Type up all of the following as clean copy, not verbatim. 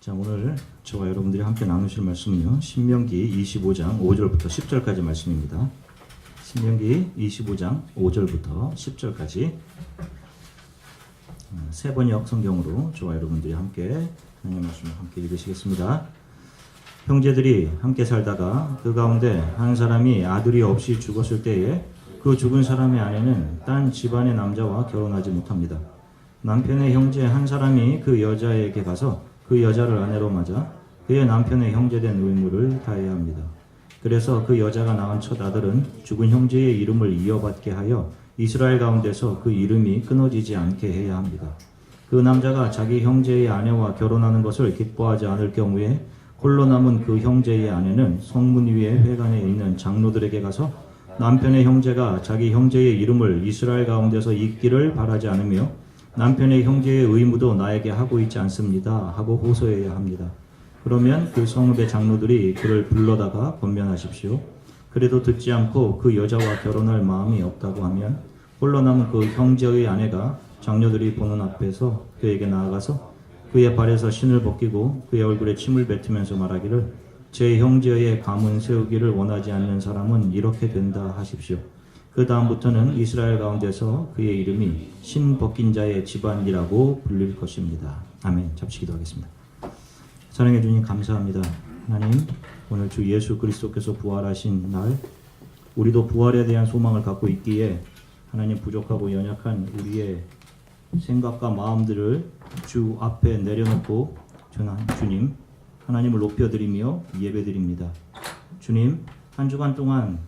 자, 오늘 저와 여러분들이 함께 나누실 말씀은요, 신명기 25장 5절부터 10절까지 말씀입니다. 신명기 25장 5절부터 10절까지 세 번역 성경으로 저와 여러분들이 함께 하나님의 말씀을 함께 읽으시겠습니다. 형제들이 함께 살다가 그 가운데 한 사람이 아들이 없이 죽었을 때에 그 죽은 사람의 아내는 딴 집안의 남자와 결혼하지 못합니다. 남편의 형제 한 사람이 그 여자에게 가서 그 여자를 아내로 맞아 그의 남편의 형제된 의무를 다해야 합니다. 그래서 그 여자가 낳은 첫 아들은 죽은 형제의 이름을 이어받게 하여 이스라엘 가운데서 그 이름이 끊어지지 않게 해야 합니다. 그 남자가 자기 형제의 아내와 결혼하는 것을 기뻐하지 않을 경우에 홀로 남은 그 형제의 아내는 성문 위에 회관에 있는 장로들에게 가서 남편의 형제가 자기 형제의 이름을 이스라엘 가운데서 잊기를 바라지 않으며 남편의 형제의 의무도 나에게 하고 있지 않습니다 하고 호소해야 합니다. 그러면 그 성읍의 장로들이 그를 불러다가 권면하십시오. 그래도 듣지 않고 그 여자와 결혼할 마음이 없다고 하면 홀로 남은 그 형제의 아내가 장로들이 보는 앞에서 그에게 나아가서 그의 발에서 신을 벗기고 그의 얼굴에 침을 뱉으면서 말하기를 제 형제의 가문 세우기를 원하지 않는 사람은 이렇게 된다 하십시오. 그 다음부터는 이스라엘 가운데서 그의 이름이 신 벗긴 자의 집안이라고 불릴 것입니다. 아멘. 잠시 기도하겠습니다. 사랑해 주님 감사합니다. 하나님, 오늘 주 예수 그리스도께서 부활하신 날 우리도 부활에 대한 소망을 갖고 있기에 하나님 부족하고 연약한 우리의 생각과 마음들을 주 앞에 내려놓고 주님 하나님을 높여드리며 예배드립니다. 주님, 한 주간 동안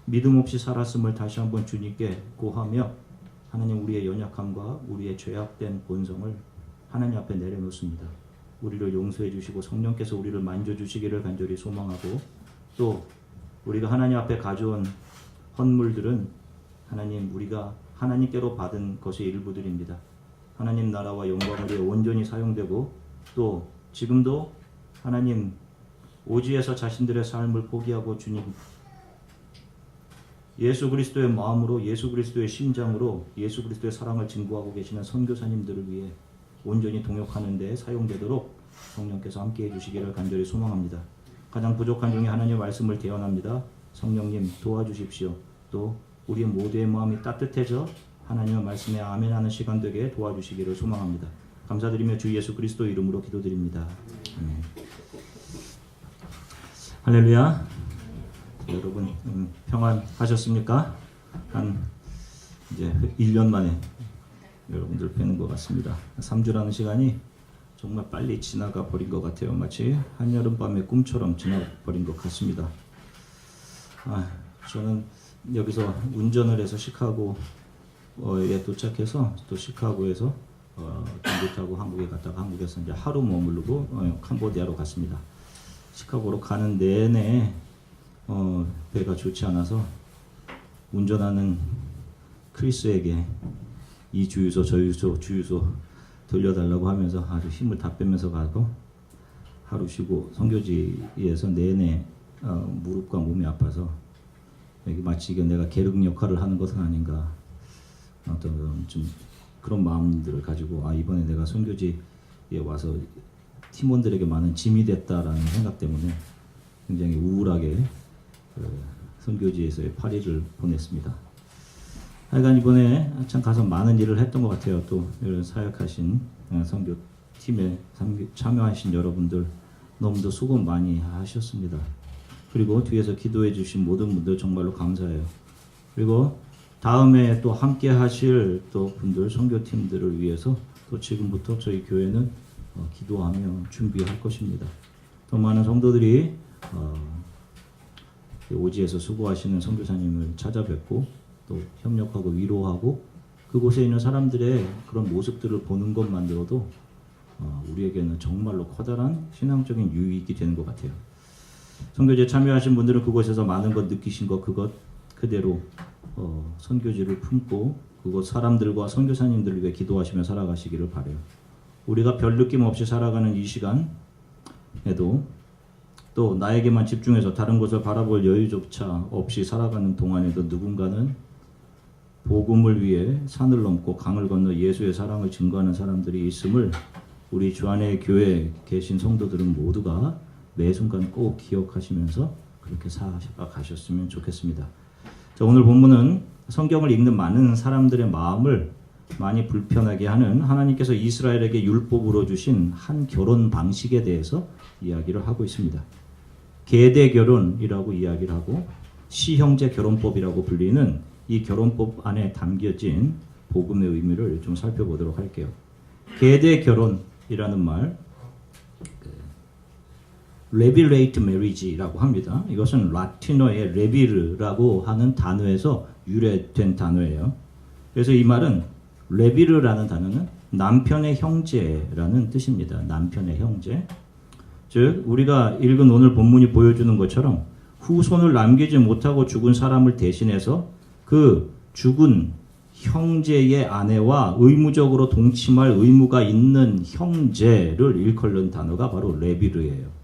믿음 없이 살았음을 다시 한번 주님께 고하며 하나님 우리의 연약함과 우리의 죄악된 본성을 하나님 앞에 내려놓습니다. 우리를 용서해 주시고 성령께서 우리를 만져주시기를 간절히 소망하고 또 우리가 하나님 앞에 가져온 헌물들은 하나님 우리가 하나님께로 받은 것의 일부들입니다. 하나님 나라와 영광을 위해 온전히 사용되고 또 지금도 하나님 오지에서 자신들의 삶을 포기하고 주님 예수 그리스도의 마음으로 예수 그리스도의 심장으로 예수 그리스도의 사랑을 증거하고 계시는 선교사님들을 위해 온전히 동역하는 데 사용되도록 성령께서 함께해 주시기를 간절히 소망합니다. 가장 부족한 중에 하나님의 말씀을 대언합니다. 성령님 도와주십시오. 또 우리의 모두의 마음이 따뜻해져 하나님의 말씀에 아멘하는 시간 되게 도와주시기를 소망합니다. 감사드리며 주 예수 그리스도 이름으로 기도드립니다. 아멘. 할렐루야. 여러분 평안하셨습니까? 한 이제 1년 만에 여러분들 뵈는 것 같습니다. 3주라는 시간이 정말 빨리 지나가 버린 것 같아요. 마치 한여름밤의 꿈처럼 지나버린 것 같습니다. 저는 여기서 운전을 해서 시카고에 도착해서 또 시카고에서 비행기 타고 한국에 갔다가 한국에서 이제 하루 머무르고 캄보디아로 갔습니다. 시카고로 가는 내내 배가 좋지 않아서 운전하는 크리스에게 이 주유소 저 주유소 돌려달라고 하면서 아주 힘을 다 빼면서 가고 하루 쉬고 선교지에서 내내 무릎과 몸이 아파서 여기 마치 이게 내가 계륵 역할을 하는 것은 아닌가 어떤 좀 그런 마음들을 가지고 이번에 내가 선교지에 와서 팀원들에게 많은 짐이 됐다라는 생각 때문에 굉장히 우울하게 선교지에서의 8일을 보냈습니다. 하여간 이번에 참 가서 많은 일을 했던 것 같아요. 또 이런 사역하신 선교팀에 참여하신 여러분들 너무도 수고 많이 하셨습니다. 그리고 뒤에서 기도해 주신 모든 분들 정말로 감사해요. 그리고 다음에 또 함께 하실 또 분들 선교팀들을 위해서 또 지금부터 저희 교회는 기도하며 준비할 것입니다. 더 많은 성도들이 오지에서 수고하시는 선교사님을 찾아뵙고 또 협력하고 위로하고 그곳에 있는 사람들의 그런 모습들을 보는 것만으로도 우리에게는 정말로 커다란 신앙적인 유익이 되는 것 같아요. 선교지에 참여하신 분들은 그곳에서 많은 것 느끼신 것 그것 그대로 선교지를 품고 그곳 사람들과 선교사님들을 위해 기도하시며 살아가시기를 바라요. 우리가 별 느낌 없이 살아가는 이 시간에도 또 나에게만 집중해서 다른 곳을 바라볼 여유조차 없이 살아가는 동안에도 누군가는 복음을 위해 산을 넘고 강을 건너 예수의 사랑을 증거하는 사람들이 있음을 우리 주안의 교회에 계신 성도들은 모두가 매 순간 꼭 기억하시면서 그렇게 살아가셨으면 좋겠습니다. 자, 오늘 본문은 성경을 읽는 많은 사람들의 마음을 많이 불편하게 하는 하나님께서 이스라엘에게 율법으로 주신 한 결혼 방식에 대해서 이야기를 하고 있습니다. 계대 결혼이라고 이야기를 하고 시형제 결혼법이라고 불리는 이 결혼법 안에 담겨진 복음의 의미를 좀 살펴보도록 할게요. 계대 결혼이라는 말, 레빌레이트 메리지라고 합니다. 이것은 라틴어의 레비르라고 하는 단어에서 유래된 단어예요. 그래서 이 말은 레비르라는 단어는 남편의 형제라는 뜻입니다. 남편의 형제. 즉 우리가 읽은 오늘 본문이 보여주는 것처럼 후손을 남기지 못하고 죽은 사람을 대신해서 그 죽은 형제의 아내와 의무적으로 동침할 의무가 있는 형제를 일컬는 단어가 바로 레비르예요.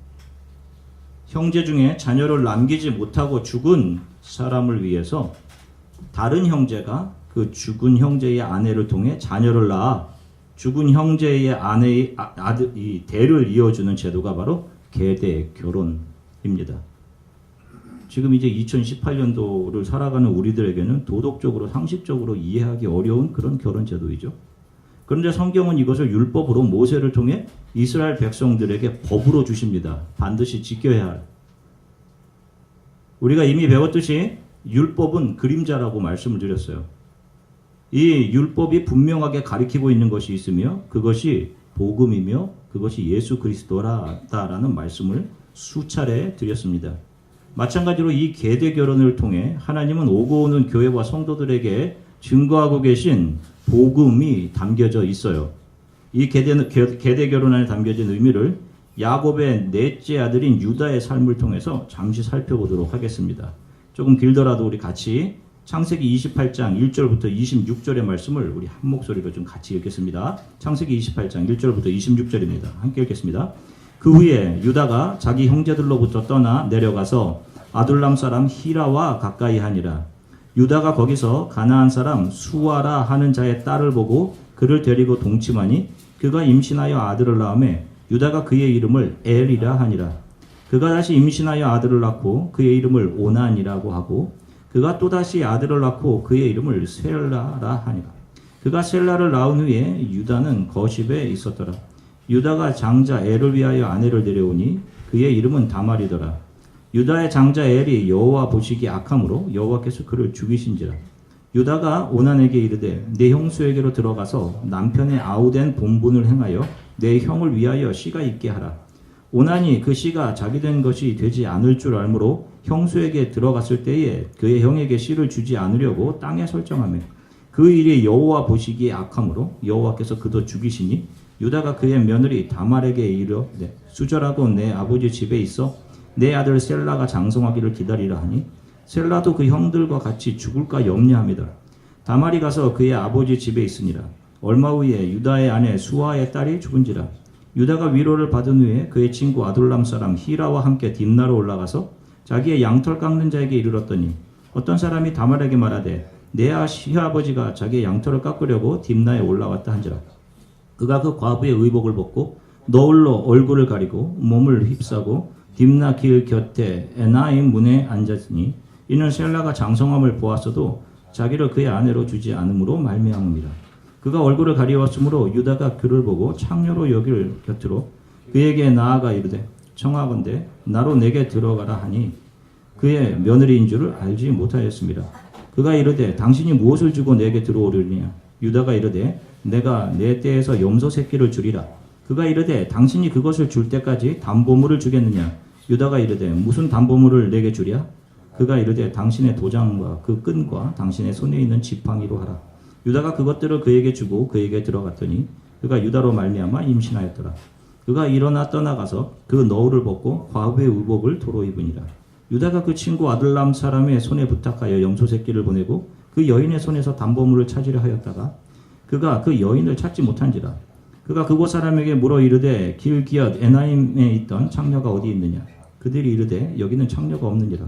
형제 중에 자녀를 남기지 못하고 죽은 사람을 위해서 다른 형제가 그 죽은 형제의 아내를 통해 자녀를 낳아 죽은 형제의 아내의 이 대를 이어주는 제도가 바로 계대 결혼입니다. 지금 이제 2018년도를 살아가는 우리들에게는 도덕적으로 상식적으로 이해하기 어려운 그런 결혼 제도이죠. 그런데 성경은 이것을 율법으로 모세를 통해 이스라엘 백성들에게 법으로 주십니다. 반드시 지켜야 할. 우리가 이미 배웠듯이 율법은 그림자라고 말씀을 드렸어요. 이 율법이 분명하게 가리키고 있는 것이 있으며 그것이 복음이며 그것이 예수 그리스도라는 말씀을 수차례 드렸습니다. 마찬가지로 이 계대 결혼을 통해 하나님은 오고 오는 교회와 성도들에게 증거하고 계신 복음이 담겨져 있어요. 이 계대 결혼 안에 담겨진 의미를 야곱의 넷째 아들인 유다의 삶을 통해서 잠시 살펴보도록 하겠습니다. 조금 길더라도 우리 같이 창세기 28장 1절부터 26절의 말씀을 우리 한 목소리로 좀 같이 읽겠습니다. 창세기 28장 1절부터 26절입니다. 함께 읽겠습니다. 그 후에 유다가 자기 형제들로부터 떠나 내려가서 아둘람 사람 히라와 가까이 하니라. 유다가 거기서 가나안 사람 수아라 하는 자의 딸을 보고 그를 데리고 동침하니 그가 임신하여 아들을 낳으며 유다가 그의 이름을 엘이라 하니라. 그가 다시 임신하여 아들을 낳고 그의 이름을 오난이라고 하고 그가 또다시 아들을 낳고 그의 이름을 셀라라 하니라. 그가 셀라를 낳은 후에 유다는 거십에 있었더라. 유다가 장자 엘을 위하여 아내를 데려오니 그의 이름은 다말이더라. 유다의 장자 엘이 여호와 보시기 악함으로 여호와께서 그를 죽이신지라. 유다가 오난에게 이르되 내 형수에게로 들어가서 남편의 아우된 본분을 행하여 내 형을 위하여 씨가 있게 하라. 오난이 그 씨가 자기 된 것이 되지 않을 줄 알므로 형수에게 들어갔을 때에 그의 형에게 씨를 주지 않으려고 땅에 설정하며 그 일이 여호와 보시기에 악함으로 여호와께서 그도 죽이시니 유다가 그의 며느리 다말에게 이르되 수절하고 내 아버지 집에 있어 내 아들 셀라가 장성하기를 기다리라 하니 셀라도 그 형들과 같이 죽을까 염려함이더라. 다말이 가서 그의 아버지 집에 있으니라. 얼마 후에 유다의 아내 수아의 딸이 죽은지라. 유다가 위로를 받은 후에 그의 친구 아둘람 사람 히라와 함께 딥나로 올라가서 자기의 양털 깎는 자에게 이르렀더니 어떤 사람이 다말에게 말하되 내 시아버지가 자기의 양털을 깎으려고 딥나에 올라왔다 한지라. 그가 그 과부의 의복을 벗고 너울로 얼굴을 가리고 몸을 휩싸고 딥나 길 곁에 에나임 문에 앉았으니 이는 셀라가 장성함을 보았어도 자기를 그의 아내로 주지 않음으로 말미암음이라. 그가 얼굴을 가리웠으므로 유다가 그를 보고 창녀로 여길 곁으로 그에게 나아가 이르되 청하건대 나로 내게 들어가라 하니 그의 며느리인 줄을 알지 못하였습니다. 그가 이르되 당신이 무엇을 주고 내게 들어오려냐. 유다가 이르되 내가 내 떼에서 염소 새끼를 주리라. 그가 이르되 당신이 그것을 줄 때까지 담보물을 주겠느냐. 유다가 이르되 무슨 담보물을 내게 주랴. 그가 이르되 당신의 도장과 그 끈과 당신의 손에 있는 지팡이로 하라. 유다가 그것들을 그에게 주고 그에게 들어갔더니 그가 유다로 말미암아 임신하였더라. 그가 일어나 떠나가서 그 너울을 벗고 과부의 의복을 도로 입으니라. 유다가 그 친구 아둘람 사람의 손에 부탁하여 염소 새끼를 보내고 그 여인의 손에서 담보물을 찾으려 하였다가 그가 그 여인을 찾지 못한지라. 그가 그곳 사람에게 물어 이르되 길기앗 에나임에 있던 창녀가 어디 있느냐. 그들이 이르되 여기는 창녀가 없느니라.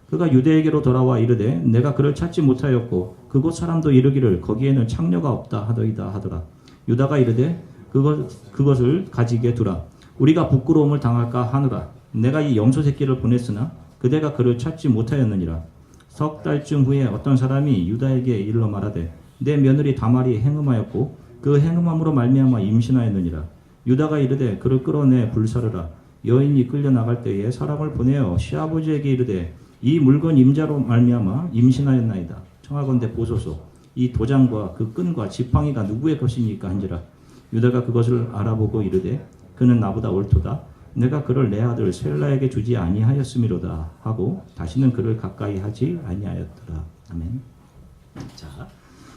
그가 유대에게로 돌아와 이르되 내가 그를 찾지 못하였고 그곳 사람도 이르기를 거기에는 창녀가 없다 하더이다 하더라. 유다가 이르되 그것을 가지게 두라. 우리가 부끄러움을 당할까 하노라. 내가 이 염소 새끼를 보냈으나 그대가 그를 찾지 못하였느니라. 석 달쯤 후에 어떤 사람이 유다에게 이르러 말하되 내 며느리 다말이 행음하였고 그 행음함으로 말미암아 임신하였느니라. 유다가 이르되 그를 끌어내 불사르라. 여인이 끌려 나갈 때에 사람을 보내어 시아버지에게 이르되 이 물건 임자로 말미암아 임신하였나이다. 청하건대 보소서. 이 도장과 그 끈과 지팡이가 누구의 것입니까 한지라. 유다가 그것을 알아보고 이르되 그는 나보다 옳도다. 내가 그를 내 아들 셀라에게 주지 아니하였음이로다 하고 다시는 그를 가까이 하지 아니하였더라. 아멘. 자,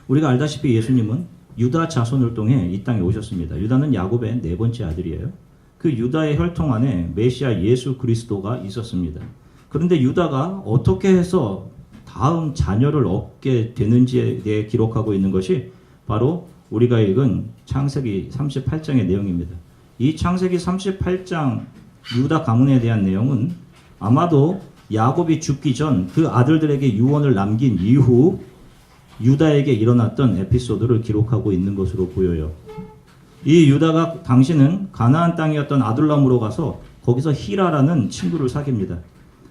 우리가 알다시피 예수님은 유다 자손을 통해 이 땅에 오셨습니다. 유다는 야곱의 네 번째 아들이에요. 그 유다의 혈통 안에 메시아 예수 그리스도가 있었습니다. 그런데 유다가 어떻게 해서 다음 자녀를 얻게 되는지에 대해 기록하고 있는 것이 바로 우리가 읽은 창세기 38장의 내용입니다. 이 창세기 38장 유다 가문에 대한 내용은 아마도 야곱이 죽기 전 그 아들들에게 유언을 남긴 이후 유다에게 일어났던 에피소드를 기록하고 있는 것으로 보여요. 이 유다가 당시는 가나안 땅이었던 아둘람으로 가서 거기서 히라라는 친구를 사귀입니다.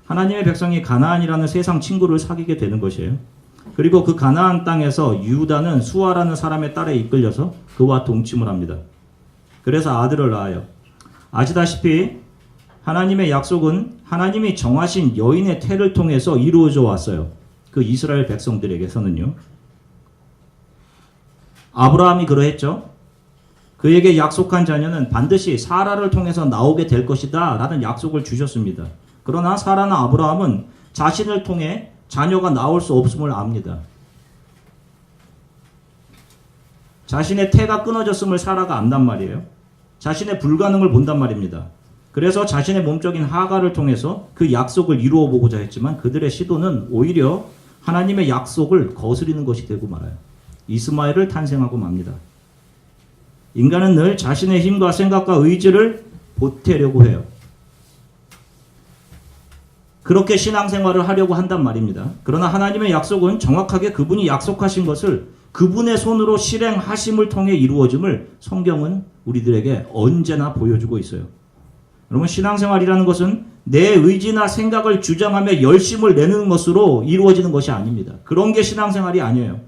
하나님의 백성이 가나안이라는 세상 친구를 사귀게 되는 것이에요. 그리고 그 가나안 땅에서 유다는 수아라는 사람의 딸에 이끌려서 그와 동침을 합니다. 그래서 아들을 낳아요. 아시다시피 하나님의 약속은 하나님이 정하신 여인의 태를 통해서 이루어져 왔어요. 그 이스라엘 백성들에게서는요. 아브라함이 그러했죠. 그에게 약속한 자녀는 반드시 사라를 통해서 나오게 될 것이다 라는 약속을 주셨습니다. 그러나 사라나 아브라함은 자신을 통해 자녀가 나올 수 없음을 압니다. 자신의 태가 끊어졌음을 사라가 안단 말이에요. 자신의 불가능을 본단 말입니다. 그래서 자신의 몸적인 하가를 통해서 그 약속을 이루어 보고자 했지만 그들의 시도는 오히려 하나님의 약속을 거스리는 것이 되고 말아요. 이스마엘을 탄생하고 맙니다. 인간은 늘 자신의 힘과 생각과 의지를 보태려고 해요. 그렇게 신앙생활을 하려고 한단 말입니다. 그러나 하나님의 약속은 정확하게 그분이 약속하신 것을 그분의 손으로 실행하심을 통해 이루어짐을 성경은 우리들에게 언제나 보여주고 있어요. 여러분, 신앙생활이라는 것은 내 의지나 생각을 주장하며 열심을 내는 것으로 이루어지는 것이 아닙니다. 그런 게 신앙생활이 아니에요.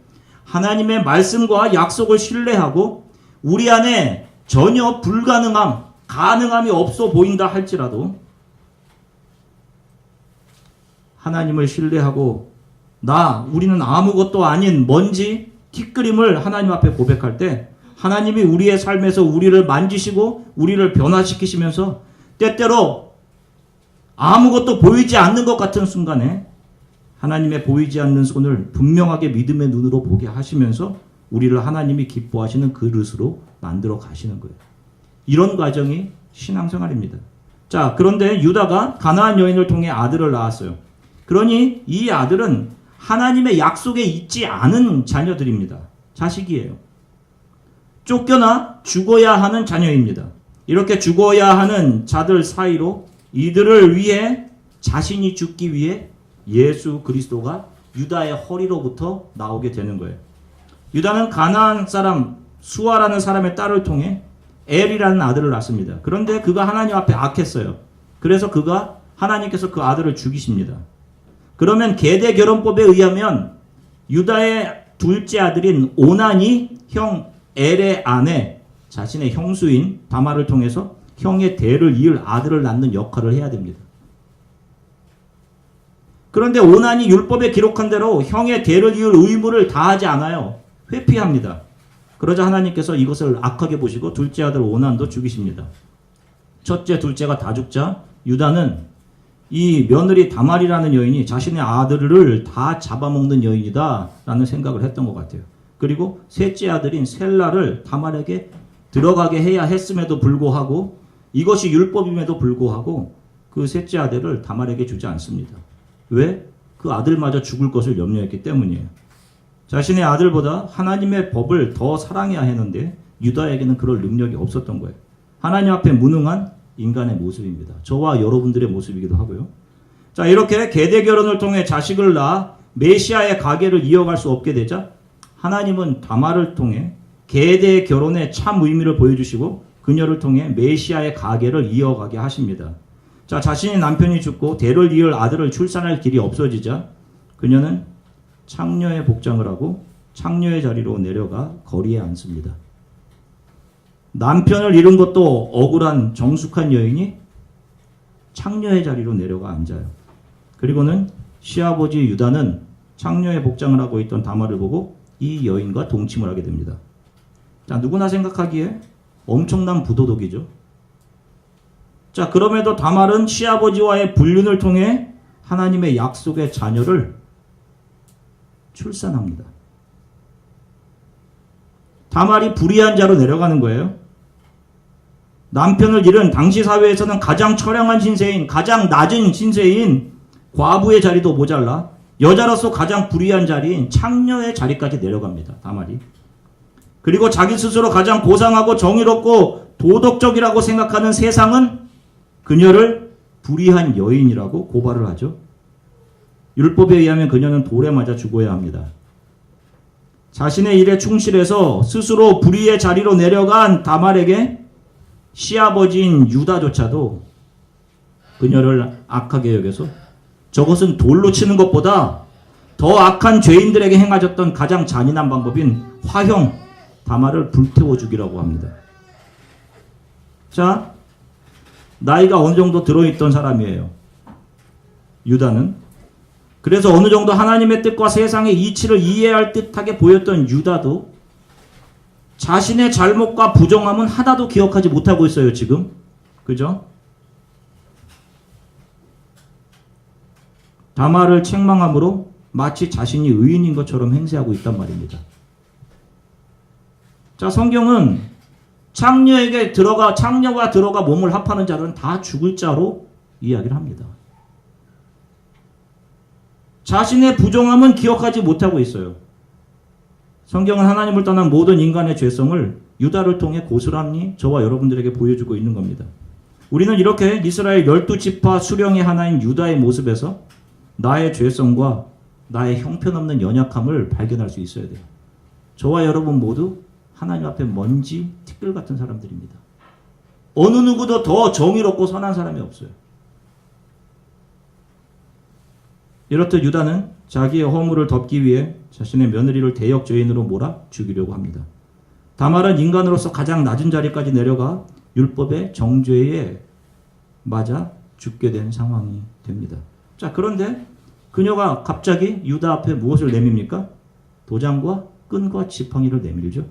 하나님의 말씀과 약속을 신뢰하고 우리 안에 전혀 불가능함, 가능함이 없어 보인다 할지라도 하나님을 신뢰하고 우리는 아무것도 아닌 먼지, 티끌임을 하나님 앞에 고백할 때 하나님이 우리의 삶에서 우리를 만지시고 우리를 변화시키시면서 때때로 아무것도 보이지 않는 것 같은 순간에 하나님의 보이지 않는 손을 분명하게 믿음의 눈으로 보게 하시면서 우리를 하나님이 기뻐하시는 그릇으로 만들어 가시는 거예요. 이런 과정이 신앙생활입니다. 자, 그런데 유다가 가나안 여인을 통해 아들을 낳았어요. 그러니 이 아들은 하나님의 약속에 있지 않은 자녀들입니다. 자식이에요. 쫓겨나 죽어야 하는 자녀입니다. 이렇게 죽어야 하는 자들 사이로 이들을 위해 자신이 죽기 위해 예수 그리스도가 유다의 허리로부터 나오게 되는 거예요. 유다는 가나안 사람 수아라는 사람의 딸을 통해 엘이라는 아들을 낳습니다. 그런데 그가 하나님 앞에 악했어요. 그래서 하나님께서 그 아들을 죽이십니다. 그러면 계대 결혼법에 의하면 유다의 둘째 아들인 오난이 형 엘의 아내, 자신의 형수인 다말을 통해서 형의 대를 이을 아들을 낳는 역할을 해야 됩니다. 그런데 오난이 율법에 기록한 대로 형의 대를 이을 의무를 다하지 않아요. 회피합니다. 그러자 하나님께서 이것을 악하게 보시고 둘째 아들 오난도 죽이십니다. 첫째, 둘째가 다 죽자 유다는 이 며느리 다말이라는 여인이 자신의 아들을 다 잡아먹는 여인이다 라는 생각을 했던 것 같아요. 그리고 셋째 아들인 셀라를 다말에게 들어가게 해야 했음에도 불구하고 이것이 율법임에도 불구하고 그 셋째 아들을 다말에게 주지 않습니다. 왜? 그 아들마저 죽을 것을 염려했기 때문이에요. 자신의 아들보다 하나님의 법을 더 사랑해야 했는데 유다에게는 그럴 능력이 없었던 거예요. 하나님 앞에 무능한 인간의 모습입니다. 저와 여러분들의 모습이기도 하고요. 자, 이렇게 계대 결혼을 통해 자식을 낳아 메시아의 가계를 이어갈 수 없게 되자 하나님은 다말을 통해 계대 결혼의 참 의미를 보여주시고 그녀를 통해 메시아의 가계를 이어가게 하십니다. 자, 자신의 남편이 죽고 대를 이을 아들을 출산할 길이 없어지자 그녀는 창녀의 복장을 하고 창녀의 자리로 내려가 거리에 앉습니다. 남편을 잃은 것도 억울한 정숙한 여인이 창녀의 자리로 내려가 앉아요. 그리고는 시아버지 유다는 창녀의 복장을 하고 있던 다말을 보고 이 여인과 동침을 하게 됩니다. 자, 누구나 생각하기에 엄청난 부도덕이죠. 자, 그럼에도 다말은 시아버지와의 불륜을 통해 하나님의 약속의 자녀를 출산합니다. 다말이 불의한 자로 내려가는 거예요. 남편을 잃은 당시 사회에서는 가장 처량한 신세인, 가장 낮은 신세인 과부의 자리도 모자라 여자로서 가장 불의한 자리인 창녀의 자리까지 내려갑니다. 다말이. 그리고 자기 스스로 가장 고상하고 정의롭고 도덕적이라고 생각하는 세상은 그녀를 불의한 여인이라고 고발을 하죠. 율법에 의하면 그녀는 돌에 맞아 죽어야 합니다. 자신의 일에 충실해서 스스로 불의의 자리로 내려간 다말에게 시아버지인 유다조차도 그녀를 악하게 여겨서 저것은 돌로 치는 것보다 더 악한 죄인들에게 행하셨던 가장 잔인한 방법인 화형 다말을 불태워 죽이라고 합니다. 자, 나이가 어느 정도 들어있던 사람이에요. 유다는. 그래서 어느 정도 하나님의 뜻과 세상의 이치를 이해할 듯하게 보였던 유다도 자신의 잘못과 부정함은 하나도 기억하지 못하고 있어요, 지금. 그죠? 다말을 책망함으로 마치 자신이 의인인 것처럼 행세하고 있단 말입니다. 자, 성경은 창녀가 들어가 몸을 합하는 자들은 다 죽을 자로 이야기를 합니다. 자신의 부정함은 기억하지 못하고 있어요. 성경은 하나님을 떠난 모든 인간의 죄성을 유다를 통해 고스란히 저와 여러분들에게 보여주고 있는 겁니다. 우리는 이렇게 이스라엘 12지파 수령의 하나인 유다의 모습에서 나의 죄성과 나의 형편없는 연약함을 발견할 수 있어야 돼요. 저와 여러분 모두 하나님 앞에 먼지, 티끌 같은 사람들입니다. 어느 누구도 더 정의롭고 선한 사람이 없어요. 이렇듯 유다는 자기의 허물을 덮기 위해 자신의 며느리를 대역 죄인으로 몰아 죽이려고 합니다. 다말은 인간으로서 가장 낮은 자리까지 내려가 율법의 정죄에 맞아 죽게 된 상황이 됩니다. 자, 그런데 그녀가 갑자기 유다 앞에 무엇을 내밉니까? 도장과 끈과 지팡이를 내밀죠.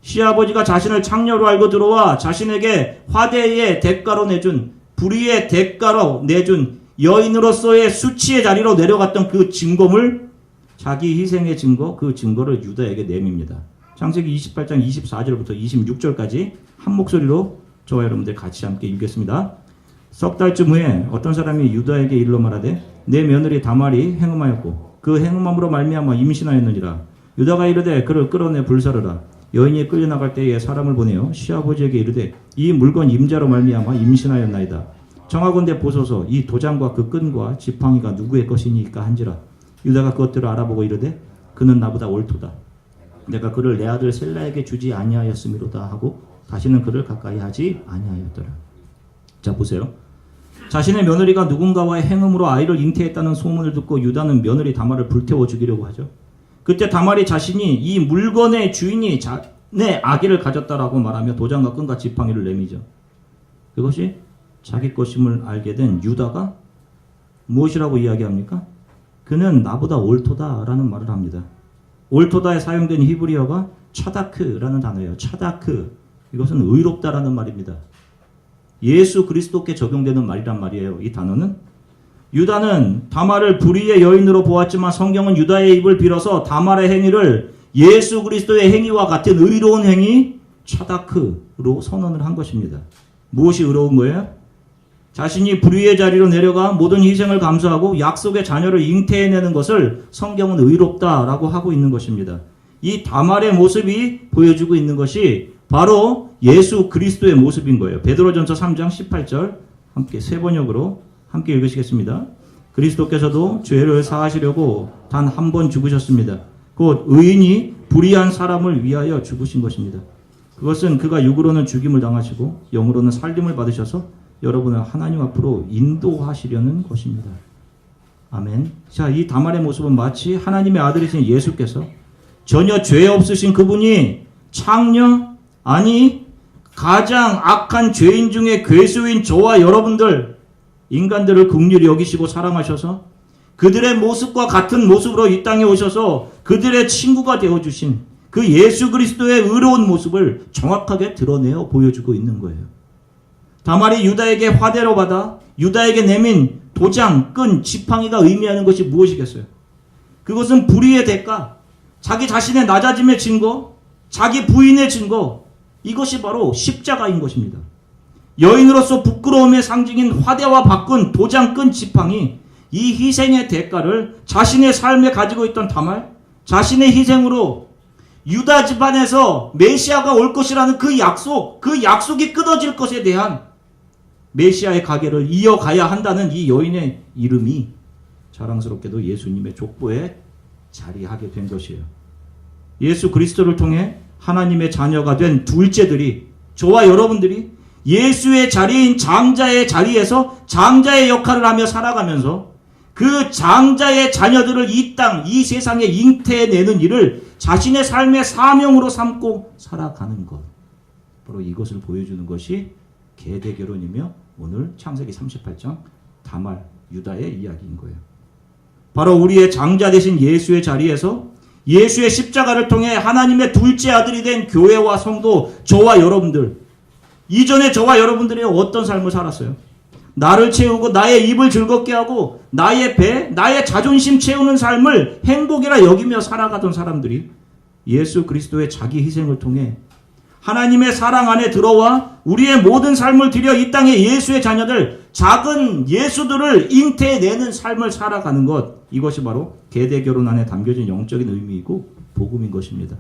시아버지가 자신을 창녀로 알고 들어와 자신에게 화대의 대가로 내준, 불의의 대가로 내준 여인으로서의 수치의 자리로 내려갔던 그 증거물, 자기 희생의 증거, 그 증거를 유다에게 내밉니다. 창세기 28장 24절부터 26절까지 한 목소리로 저와 여러분들 같이 함께 읽겠습니다. 석 달쯤 후에 어떤 사람이 유다에게 일러 말하되 내 며느리 다말이 행음하였고 그 행음함으로 말미암아 임신하였느니라. 유다가 이르되 그를 끌어내 불사르라. 여인이 끌려나갈 때에 사람을 보내어 시아버지에게 이르되 이 물건 임자로 말미암아 임신하였나이다. 정하건대 보소서 이 도장과 그 끈과 지팡이가 누구의 것이니까 한지라. 유다가 그것들을 알아보고 이르되 그는 나보다 옳도다. 내가 그를 내 아들 셀라에게 주지 아니하였음이로다 하고 다시는 그를 가까이 하지 아니하였더라. 자, 보세요. 자신의 며느리가 누군가와의 행음으로 아이를 잉태했다는 소문을 듣고 유다는 며느리 다말을 불태워 죽이려고 하죠. 그때 다말이 자신이 이 물건의 주인이 내 아기를 가졌다라고 말하며 도장과 끈과 지팡이를 내미죠. 그것이 자기 것임을 알게 된 유다가 무엇이라고 이야기합니까? 그는 나보다 옳도다라는 말을 합니다. 옳도다에 사용된 히브리어가 차다크라는 단어예요. 차다크. 이것은 의롭다라는 말입니다. 예수 그리스도께 적용되는 말이란 말이에요. 이 단어는. 유다는 다말을 불의의 여인으로 보았지만 성경은 유다의 입을 빌어서 다말의 행위를 예수 그리스도의 행위와 같은 의로운 행위, 차다크로 선언을 한 것입니다. 무엇이 의로운 거예요? 자신이 불의의 자리로 내려가 모든 희생을 감수하고 약속의 자녀를 잉태해내는 것을 성경은 의롭다라고 하고 있는 것입니다. 이 다말의 모습이 보여주고 있는 것이 바로 예수 그리스도의 모습인 거예요. 베드로전서 3장 18절 함께 세 번역으로 함께 읽으시겠습니다. 그리스도께서도 죄를 사하시려고 단 한 번 죽으셨습니다. 곧 의인이 불의한 사람을 위하여 죽으신 것입니다. 그것은 그가 육으로는 죽임을 당하시고 영으로는 살림을 받으셔서 여러분을 하나님 앞으로 인도하시려는 것입니다. 아멘. 자, 이 다말의 모습은 마치 하나님의 아들이신 예수께서 전혀 죄 없으신 그분이 창녀, 아니 가장 악한 죄인 중에 괴수인 저와 여러분들 인간들을 긍휼히 여기시고 사랑하셔서 그들의 모습과 같은 모습으로 이 땅에 오셔서 그들의 친구가 되어주신 그 예수 그리스도의 의로운 모습을 정확하게 드러내어 보여주고 있는 거예요. 다말이 유다에게 화대로 받아 유다에게 내민 도장, 끈, 지팡이가 의미하는 것이 무엇이겠어요? 그것은 불의의 대가, 자기 자신의 낮아짐의 증거, 자기 부인의 증거, 이것이 바로 십자가인 것입니다. 여인으로서 부끄러움의 상징인 화대와 바꾼 도장, 끈, 지팡이, 이 희생의 대가를 자신의 삶에 가지고 있던 다말, 자신의 희생으로 유다 집안에서 메시아가 올 것이라는 그 약속이 끊어질 것에 대한 메시아의 가계를 이어가야 한다는 이 여인의 이름이 자랑스럽게도 예수님의 족보에 자리하게 된 것이에요. 예수 그리스도를 통해 하나님의 자녀가 된 둘째들이, 저와 여러분들이 예수의 자리인 장자의 자리에서 장자의 역할을 하며 살아가면서 그 장자의 자녀들을 이 땅, 이 세상에 잉태내는 일을 자신의 삶의 사명으로 삼고 살아가는 것. 바로 이것을 보여주는 것이 계대결혼이며 오늘 창세기 38장 다말, 유다의 이야기인 거예요. 바로 우리의 장자 되신 예수의 자리에서 예수의 십자가를 통해 하나님의 둘째 아들이 된 교회와 성도, 저와 여러분들, 이전에 저와 여러분들이 어떤 삶을 살았어요? 나를 채우고 나의 입을 즐겁게 하고 나의 배, 나의 자존심 채우는 삶을 행복이라 여기며 살아가던 사람들이 예수 그리스도의 자기 희생을 통해 하나님의 사랑 안에 들어와 우리의 모든 삶을 들여 이 땅의 예수의 자녀들, 작은 예수들을 잉태내는 삶을 살아가는 것, 이것이 바로 계대결혼 안에 담겨진 영적인 의미이고 복음인 것입니다.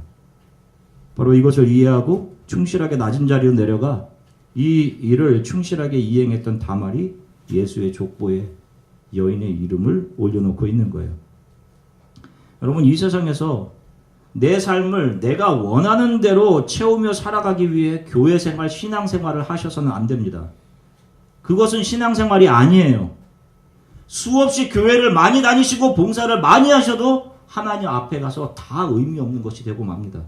바로 이것을 이해하고 충실하게 낮은 자리로 내려가 이 일을 충실하게 이행했던 다말이 예수의 족보에 여인의 이름을 올려놓고 있는 거예요. 여러분, 이 세상에서 내 삶을 내가 원하는 대로 채우며 살아가기 위해 교회 생활, 신앙 생활을 하셔서는 안 됩니다. 그것은 신앙 생활이 아니에요. 수없이 교회를 많이 다니시고 봉사를 많이 하셔도 하나님 앞에 가서 다 의미 없는 것이 되고 맙니다.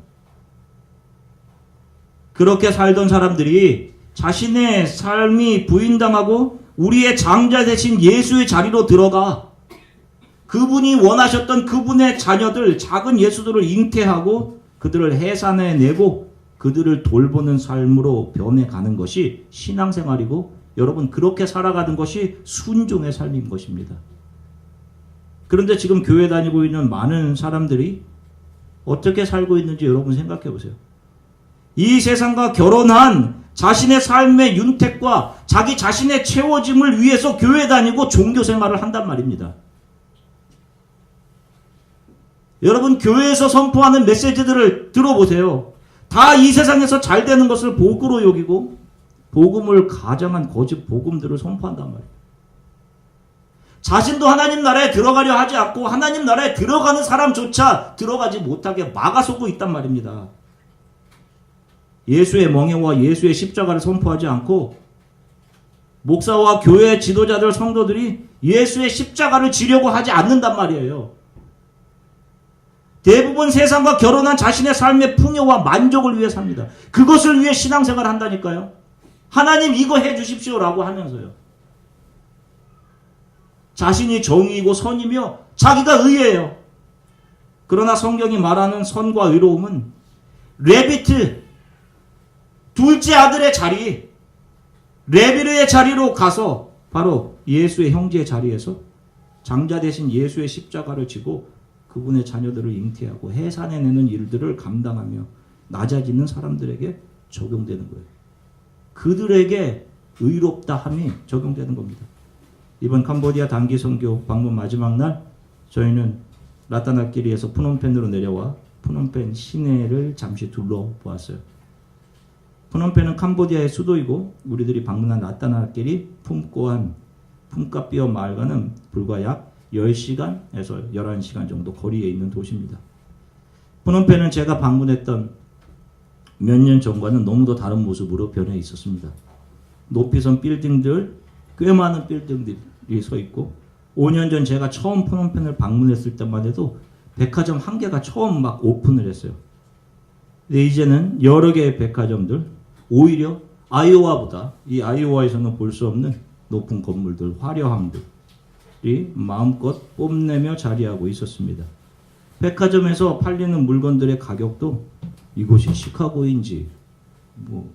그렇게 살던 사람들이 자신의 삶이 부인당하고 우리의 장자 되신 예수의 자리로 들어가 그분이 원하셨던 그분의 자녀들, 작은 예수들을 잉태하고 그들을 해산해내고 그들을 돌보는 삶으로 변해가는 것이 신앙생활이고, 여러분, 그렇게 살아가는 것이 순종의 삶인 것입니다. 그런데 지금 교회 다니고 있는 많은 사람들이 어떻게 살고 있는지 여러분 생각해 보세요. 이 세상과 결혼한 자신의 삶의 윤택과 자기 자신의 채워짐을 위해서 교회 다니고 종교 생활을 한단 말입니다. 여러분, 교회에서 선포하는 메시지들을 들어보세요. 다 이 세상에서 잘 되는 것을 복으로 여기고 복음을 가장한 거짓 복음들을 선포한단 말이에요. 자신도 하나님 나라에 들어가려 하지 않고 하나님 나라에 들어가는 사람조차 들어가지 못하게 막아서고 있단 말입니다. 예수의 멍에와 예수의 십자가를 선포하지 않고 목사와 교회 지도자들, 성도들이 예수의 십자가를 지려고 하지 않는단 말이에요. 대부분 세상과 결혼한 자신의 삶의 풍요와 만족을 위해 삽니다. 그것을 위해 신앙생활을 한다니까요. 하나님 이거 해주십시오라고 하면서요. 자신이 정의이고 선이며 자기가 의예요. 그러나 성경이 말하는 선과 의로움은 레비트, 둘째 아들의 자리, 레비르의 자리로 가서 바로 예수의 형제의 자리에서 장자 되신 예수의 십자가를 지고 그분의 자녀들을 잉태하고 해산해내는 일들을 감당하며 낮아지는 사람들에게 적용되는 거예요. 그들에게 의롭다 함이 적용되는 겁니다. 이번 캄보디아 단기 선교 방문 마지막 날 저희는 라타나끼리에서 푸놈펜으로 내려와 푸놈펜 시내를 잠시 둘러보았어요. 푸놈펜은 캄보디아의 수도이고 우리들이 방문한 라타나끼리 품꼬한 품카삐어 마을과는 불과 약 10시간에서 11시간 정도 거리에 있는 도시입니다. 프놈펜은 제가 방문했던 몇 년 전과는 너무도 다른 모습으로 변해 있었습니다. 높이선 빌딩들, 꽤 많은 빌딩들이 서 있고 5년 전 제가 처음 프놈펜을 방문했을 때만 해도 백화점 한 개가 처음 막 오픈을 했어요. 근데 이제는 여러 개의 백화점들, 오히려 아이오와보다 이 아이오와에서는 볼 수 없는 높은 건물들, 화려함들이 마음껏 뽐내며 자리하고 있었습니다. 백화점에서 팔리는 물건들의 가격도 이곳이 시카고인지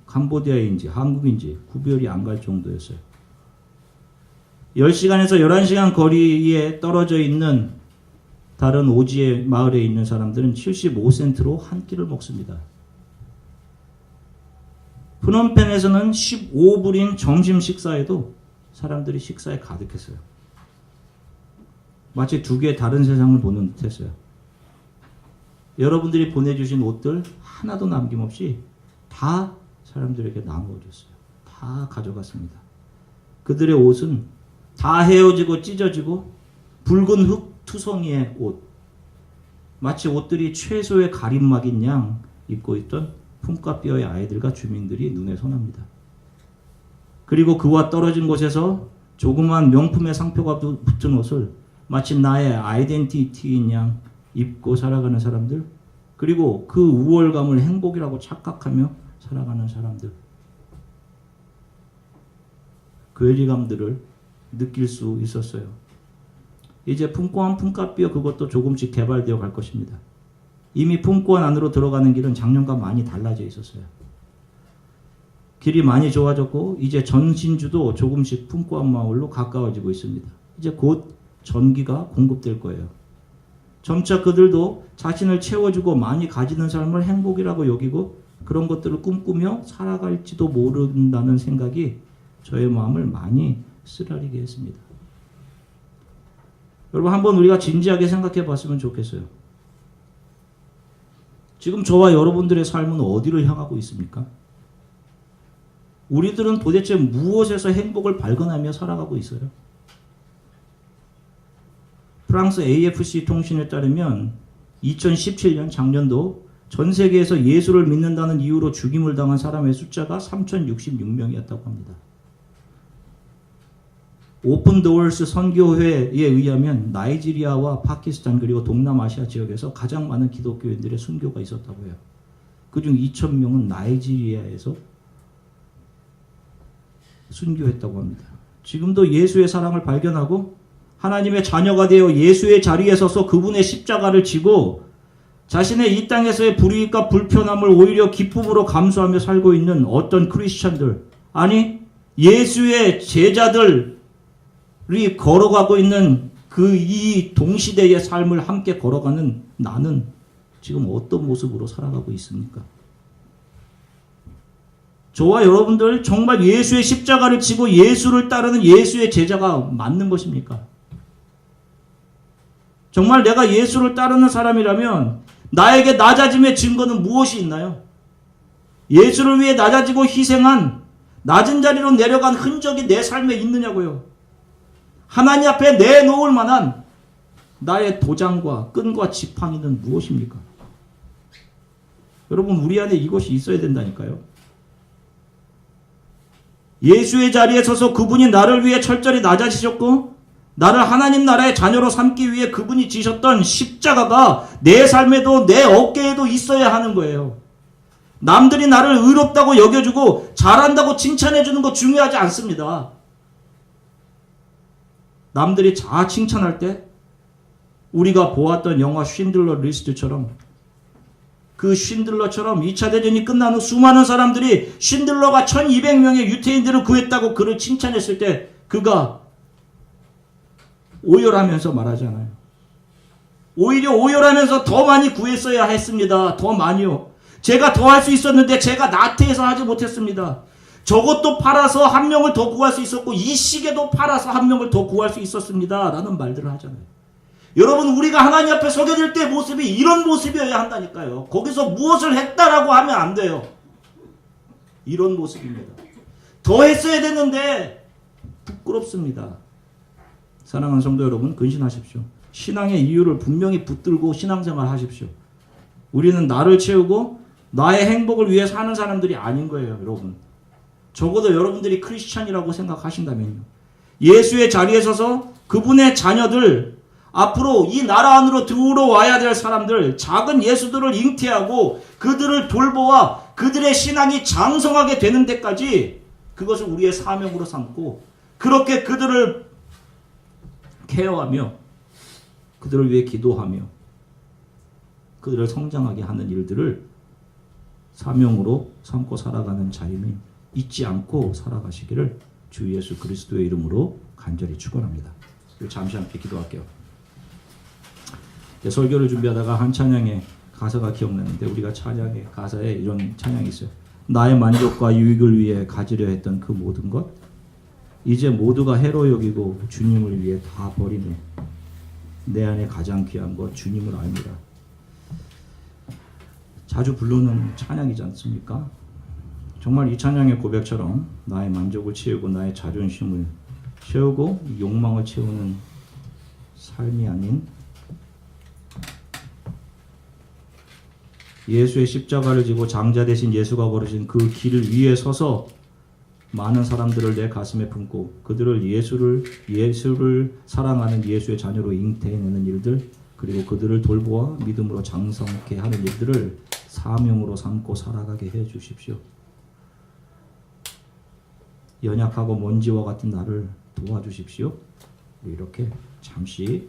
캄보디아인지 한국인지 구별이 안 갈 정도였어요. 10시간에서 11시간 거리에 떨어져 있는 다른 오지의 마을에 있는 사람들은 75센트로 한 끼를 먹습니다. 프놈펜에서는 15불인 점심 식사에도 사람들이 식사에 가득했어요. 마치 두 개의 다른 세상을 보는 듯했어요. 여러분들이 보내주신 옷들 하나도 남김없이 다 사람들에게 나누어줬어요. 다 가져갔습니다. 그들의 옷은 다 헤어지고 찢어지고 붉은 흙 투성이의 옷, 마치 옷들이 최소의 가림막인 양 입고 있던 품값비어의 아이들과 주민들이 눈에 선합니다. 그리고 그와 떨어진 곳에서 조그만 명품의 상표가 붙은 옷을 마치 나의 아이덴티티인 양 입고 살아가는 사람들, 그리고 그 우월감을 행복이라고 착각하며 살아가는 사람들, 괴리감들을 느낄 수 있었어요. 이제 품권한 품값비어 그것도 조금씩 개발되어 갈 것입니다. 이미 품권 안으로 들어가는 길은 작년과 많이 달라져 있었어요. 길이 많이 좋아졌고 이제 전신주도 조금씩 품권 마을로 가까워지고 있습니다. 이제 곧 전기가 공급될 거예요. 점차 그들도 자신을 채워주고 많이 가지는 삶을 행복이라고 여기고 그런 것들을 꿈꾸며 살아갈지도 모른다는 생각이 저의 마음을 많이 쓰라리게 했습니다. 여러분, 한번 우리가 진지하게 생각해 봤으면 좋겠어요. 지금 저와 여러분들의 삶은 어디를 향하고 있습니까? 우리들은 도대체 무엇에서 행복을 발견하며 살아가고 있어요? 프랑스 AFC 통신에 따르면 2017년 작년도 전 세계에서 예수를 믿는다는 이유로 죽임을 당한 사람의 숫자가 3,066명이었다고 합니다. 오픈 도어스 선교회에 의하면 나이지리아와 파키스탄 그리고 동남아시아 지역에서 가장 많은 기독교인들의 순교가 있었다고 해요. 그중 2,000명은 나이지리아에서 순교했다고 합니다. 지금도 예수의 사랑을 발견하고 하나님의 자녀가 되어 예수의 자리에 서서 그분의 십자가를 지고 자신의 이 땅에서의 불이익과 불편함을 오히려 기쁨으로 감수하며 살고 있는 어떤 크리스천들, 아니 예수의 제자들이 걸어가고 있는 그 이 동시대의 삶을 함께 걸어가는 나는 지금 어떤 모습으로 살아가고 있습니까? 저와 여러분들 정말 예수의 십자가를 지고 예수를 따르는 예수의 제자가 맞는 것입니까? 정말 내가 예수를 따르는 사람이라면 나에게 낮아짐의 증거는 무엇이 있나요? 예수를 위해 낮아지고 희생한 낮은 자리로 내려간 흔적이 내 삶에 있느냐고요. 하나님 앞에 내놓을 만한 나의 도장과 끈과 지팡이는 무엇입니까? 여러분, 우리 안에 이것이 있어야 된다니까요. 예수의 자리에 서서 그분이 나를 위해 철저히 낮아지셨고 나를 하나님 나라의 자녀로 삼기 위해 그분이 지셨던 십자가가 내 삶에도 내 어깨에도 있어야 하는 거예요. 남들이 나를 의롭다고 여겨주고 잘한다고 칭찬해주는 거 중요하지 않습니다. 남들이 다 칭찬할 때 우리가 보았던 영화 쉰들러 리스트처럼 그 쉰들러처럼 2차 대전이 끝난 후 수많은 사람들이 쉰들러가 1200명의 유태인들을 구했다고 그를 칭찬했을 때 그가 오열하면서 말하잖아요. 오히려 오열하면서 더 많이 구했어야 했습니다. 더 많이요. 제가 더 할 수 있었는데 제가 나태해서 하지 못했습니다. 저것도 팔아서 한 명을 더 구할 수 있었고 이 시계도 팔아서 한 명을 더 구할 수 있었습니다. 라는 말들을 하잖아요. 여러분, 우리가 하나님 앞에 서게 될 때 모습이 이런 모습이어야 한다니까요. 거기서 무엇을 했다라고 하면 안 돼요. 이런 모습입니다. 더 했어야 됐는데 부끄럽습니다. 사랑하는 성도 여러분, 근신하십시오. 신앙의 이유를 분명히 붙들고 신앙생활 하십시오. 우리는 나를 채우고 나의 행복을 위해 사는 사람들이 아닌 거예요, 여러분. 적어도 여러분들이 크리스찬이라고 생각하신다면요. 예수의 자리에 서서 그분의 자녀들, 앞으로 이 나라 안으로 들어와야 될 사람들, 작은 예수들을 잉태하고 그들을 돌보아 그들의 신앙이 장성하게 되는 데까지 그것을 우리의 사명으로 삼고 그렇게 그들을 케어하며 그들을 위해 기도하며 그들을 성장하게 하는 일들을 사명으로 삼고 살아가는 자임이 잊지 않고 살아가시기를 주 예수 그리스도의 이름으로 간절히 축원합니다. 잠시 함께 기도할게요. 설교를 준비하다가 한 찬양의 가사가 기억나는데 우리가 찬양의 가사에 이런 찬양이 있어요. 나의 만족과 유익을 위해 가지려 했던 그 모든 것 이제 모두가 해로 여기고 주님을 위해 다 버리네. 내 안에 가장 귀한 것 주님을 알미라. 자주 부르는 찬양이지 않습니까? 정말 이 찬양의 고백처럼 나의 만족을 채우고 나의 자존심을 채우고 욕망을 채우는 삶이 아닌 예수의 십자가를 지고 장자 대신 예수가 걸으신 그 길을 위에 서서 많은 사람들을 내 가슴에 품고 그들을 예수를 사랑하는 예수의 자녀로 잉태해내는 일들, 그리고 그들을 돌보아 믿음으로 장성케 하는 일들을 사명으로 삼고 살아가게 해 주십시오. 연약하고 먼지와 같은 나를 도와주십시오. 이렇게 잠시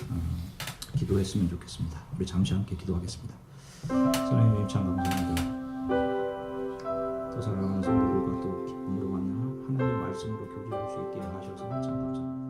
기도했으면 좋겠습니다. 우리 잠시 함께 기도하겠습니다. 하나님 참 감사합니다. 또 사랑하는 성도들과 또 기쁨으로 만나 하나님의 말씀으로 교제할 수 있게 하셔서 참 감사합니다.